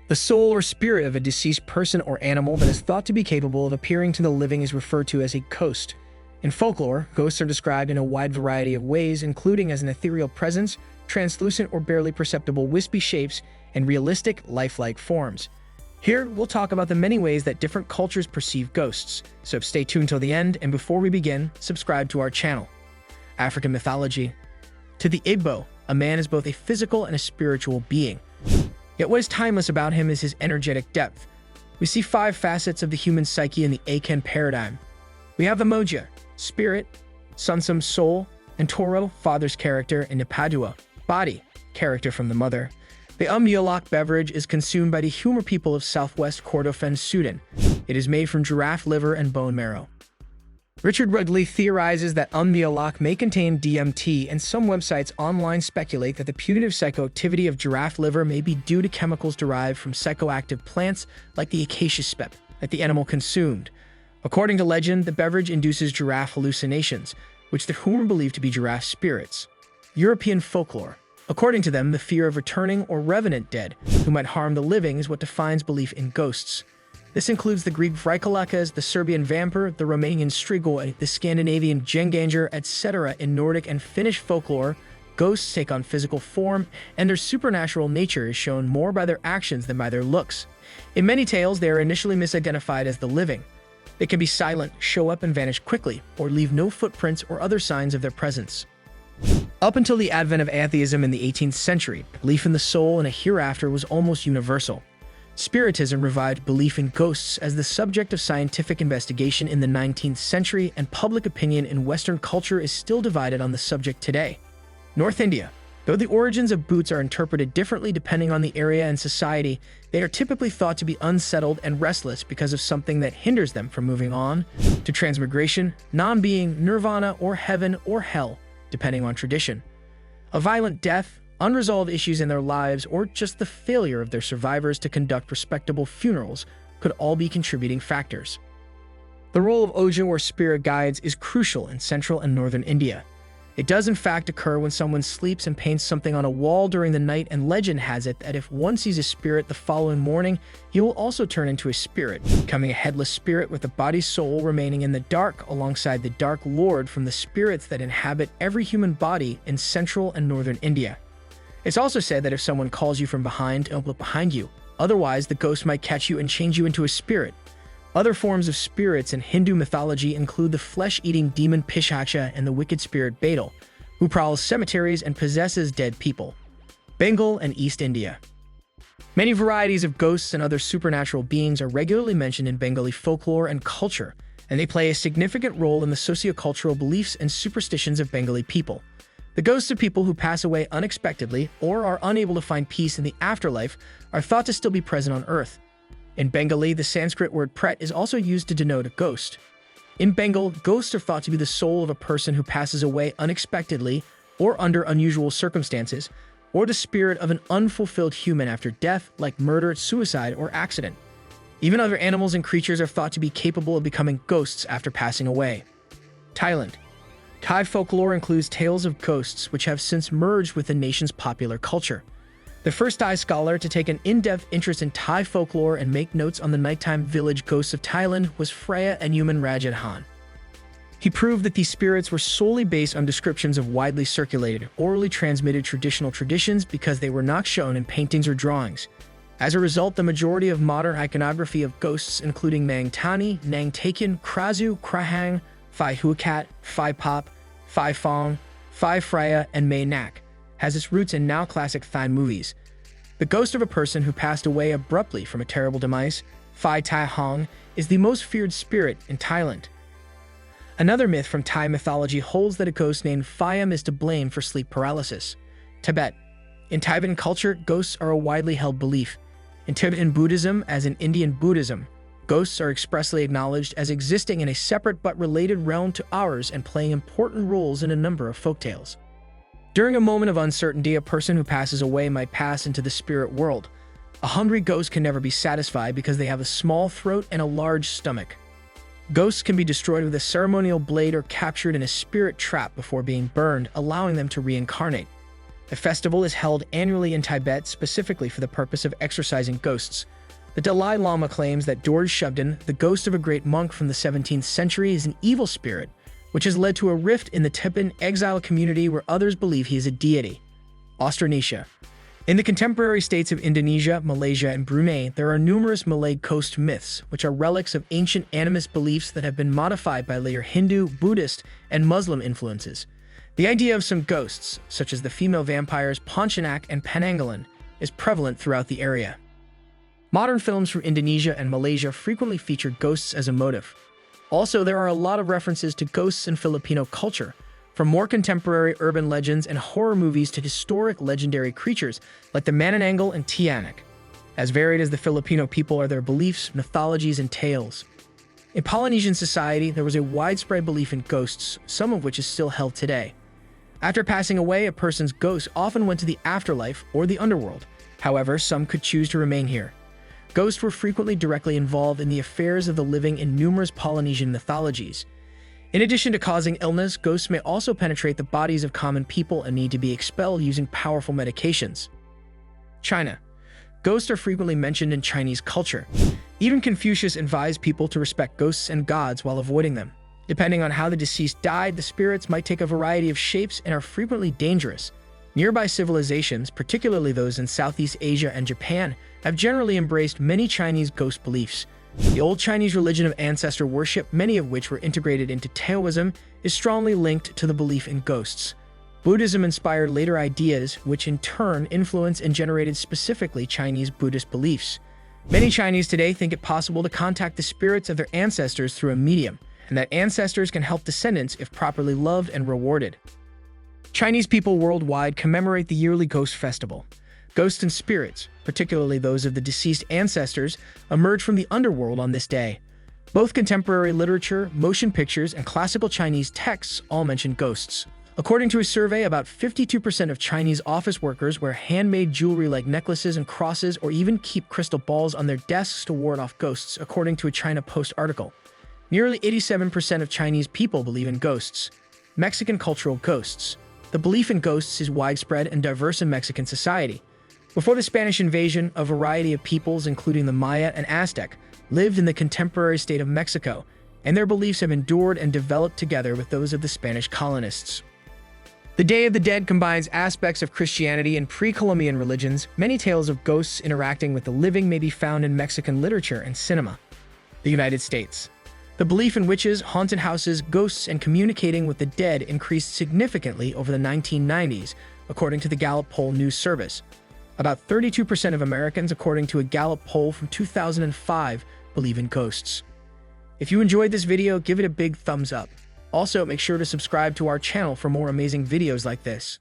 The soul or spirit of a deceased person or animal that is thought to be capable of appearing to the living is referred to as a ghost. In folklore, ghosts are described in a wide variety of ways, including as an ethereal presence, translucent or barely perceptible wispy shapes, and realistic, lifelike forms. Here, we'll talk about the many ways that different cultures perceive ghosts, so stay tuned till the end, and before we begin, subscribe to our channel. African mythology. To the Igbo, a man is both a physical and a spiritual being. Yet what is timeless about him is his energetic depth. We see 5 facets of the human psyche in the Akan paradigm. We have the Moja, spirit, Sunsum, soul, and Toro, father's character, and Nipadua, body, character from the mother. The mythology beverage is consumed by the Humor people of southwest Kordofan, Sudan. It is made from giraffe liver and bone marrow. Richard Rudley theorizes that mythology may contain DMT, and some websites online speculate that the putative psychoactivity of giraffe liver may be due to chemicals derived from psychoactive plants like the acacia spep that the animal consumed. According to legend, the beverage induces giraffe hallucinations, which the Humor believe to be giraffe spirits. European folklore. According to them, the fear of returning or revenant dead who might harm the living is what defines belief in ghosts. This includes the Greek vrykolakas, the Serbian vampire, the Romanian strigoi, the Scandinavian jenganger, etc. In Nordic and Finnish folklore, ghosts take on physical form, and their supernatural nature is shown more by their actions than by their looks. In many tales, they are initially misidentified as the living. They can be silent, show up and vanish quickly, or leave no footprints or other signs of their presence. Up until the advent of atheism in the 18th century, belief in the soul and a hereafter was almost universal. Spiritism revived belief in ghosts as the subject of scientific investigation in the 19th century, and public opinion in Western culture is still divided on the subject today. North India. Though the origins of bhoots are interpreted differently depending on the area and society, they are typically thought to be unsettled and restless because of something that hinders them from moving on to transmigration, non-being, nirvana, or heaven or hell, depending on tradition. A violent death, unresolved issues in their lives, or just the failure of their survivors to conduct respectable funerals could all be contributing factors. The role of Oja or spirit guides is crucial in central and northern India. It does in fact occur when someone sleeps and paints something on a wall during the night, and legend has it that if one sees a spirit the following morning, he will also turn into a spirit, becoming a headless spirit with the body's soul remaining in the dark alongside the Dark Lord from the spirits that inhabit every human body in central and northern India. It's also said that if someone calls you from behind, don't look behind you. Otherwise, the ghost might catch you and change you into a spirit. Other forms of spirits in Hindu mythology include the flesh-eating demon Pishacha and the wicked spirit Badal, who prowls cemeteries and possesses dead people. Bengal and East India. Many varieties of ghosts and other supernatural beings are regularly mentioned in Bengali folklore and culture, and they play a significant role in the sociocultural beliefs and superstitions of Bengali people. The ghosts of people who pass away unexpectedly or are unable to find peace in the afterlife are thought to still be present on Earth. In Bengali, the Sanskrit word pret is also used to denote a ghost. In Bengal, ghosts are thought to be the soul of a person who passes away unexpectedly or under unusual circumstances, or the spirit of an unfulfilled human after death, like murder, suicide, or accident. Even other animals and creatures are thought to be capable of becoming ghosts after passing away. Thailand. Thai folklore includes tales of ghosts which have since merged with the nation's popular culture. The first Thai scholar to take an in-depth interest in Thai folklore and make notes on the nighttime village ghosts of Thailand was Freya Enuman Rajadhan. He proved that these spirits were solely based on descriptions of widely circulated, orally transmitted traditional traditions because they were not shown in paintings or drawings. As a result, the majority of modern iconography of ghosts, including Mang Tani, Nang Taken, Krazu, Krahang, Phai Huakat, Phai Pop, Phai Phong, Phai Freya, and May Nak, has its roots in now classic Thai movies. The ghost of a person who passed away abruptly from a terrible demise, Phai Tai Hong, is the most feared spirit in Thailand. Another myth from Thai mythology holds that a ghost named Phayam is to blame for sleep paralysis. Tibet. In Tibetan culture, ghosts are a widely held belief. In Tibetan Buddhism, as in Indian Buddhism, ghosts are expressly acknowledged as existing in a separate but related realm to ours and playing important roles in a number of folktales. During a moment of uncertainty, a person who passes away might pass into the spirit world. A hungry ghost can never be satisfied because they have a small throat and a large stomach. Ghosts can be destroyed with a ceremonial blade or captured in a spirit trap before being burned, allowing them to reincarnate. The festival is held annually in Tibet specifically for the purpose of exorcising ghosts. The Dalai Lama claims that Dorje Shugden, the ghost of a great monk from the 17th century, is an evil spirit, which has led to a rift in the Tibetan exile community where others believe he is a deity. Austronesia. In the contemporary states of Indonesia, Malaysia, and Brunei, there are numerous Malay coast myths, which are relics of ancient animist beliefs that have been modified by later Hindu, Buddhist, and Muslim influences. The idea of some ghosts, such as the female vampires Pontianak and Penanggalan, is prevalent throughout the area. Modern films from Indonesia and Malaysia frequently feature ghosts as a motive. Also, there are a lot of references to ghosts in Filipino culture, from more contemporary urban legends and horror movies to historic legendary creatures like the Manananggal and Tiyanak. As varied as the Filipino people are their beliefs, mythologies, and tales. In Polynesian society, there was a widespread belief in ghosts, some of which is still held today. After passing away, a person's ghost often went to the afterlife or the underworld. However, some could choose to remain here. Ghosts were frequently directly involved in the affairs of the living in numerous Polynesian mythologies. In addition to causing illness, ghosts may also penetrate the bodies of common people and need to be expelled using powerful medications. China. Ghosts are frequently mentioned in Chinese culture. Even Confucius advised people to respect ghosts and gods while avoiding them. Depending on how the deceased died, the spirits might take a variety of shapes and are frequently dangerous. Nearby civilizations, particularly those in Southeast Asia and Japan, have generally embraced many Chinese ghost beliefs. The old Chinese religion of ancestor worship, many of which were integrated into Taoism, is strongly linked to the belief in ghosts. Buddhism inspired later ideas, which in turn influenced and generated specifically Chinese Buddhist beliefs. Many Chinese today think it possible to contact the spirits of their ancestors through a medium, and that ancestors can help descendants if properly loved and rewarded. Chinese people worldwide commemorate the yearly Ghost Festival. Ghosts and spirits, particularly those of the deceased ancestors, emerge from the underworld on this day. Both contemporary literature, motion pictures, and classical Chinese texts all mention ghosts. According to a survey, about 52% of Chinese office workers wear handmade jewelry like necklaces and crosses or even keep crystal balls on their desks to ward off ghosts, according to a China Post article. Nearly 87% of Chinese people believe in ghosts. Mexican cultural ghosts. The belief in ghosts is widespread and diverse in Mexican society. Before the Spanish invasion, a variety of peoples, including the Maya and Aztec, lived in the contemporary state of Mexico, and their beliefs have endured and developed together with those of the Spanish colonists. The Day of the Dead combines aspects of Christianity and pre-Columbian religions. Many tales of ghosts interacting with the living may be found in Mexican literature and cinema. The United States. The belief in witches, haunted houses, ghosts, and communicating with the dead increased significantly over the 1990s, according to the Gallup Poll News Service. About 32% of Americans, according to a Gallup poll from 2005, believe in ghosts. If you enjoyed this video, give it a big thumbs up. Also, make sure to subscribe to our channel for more amazing videos like this.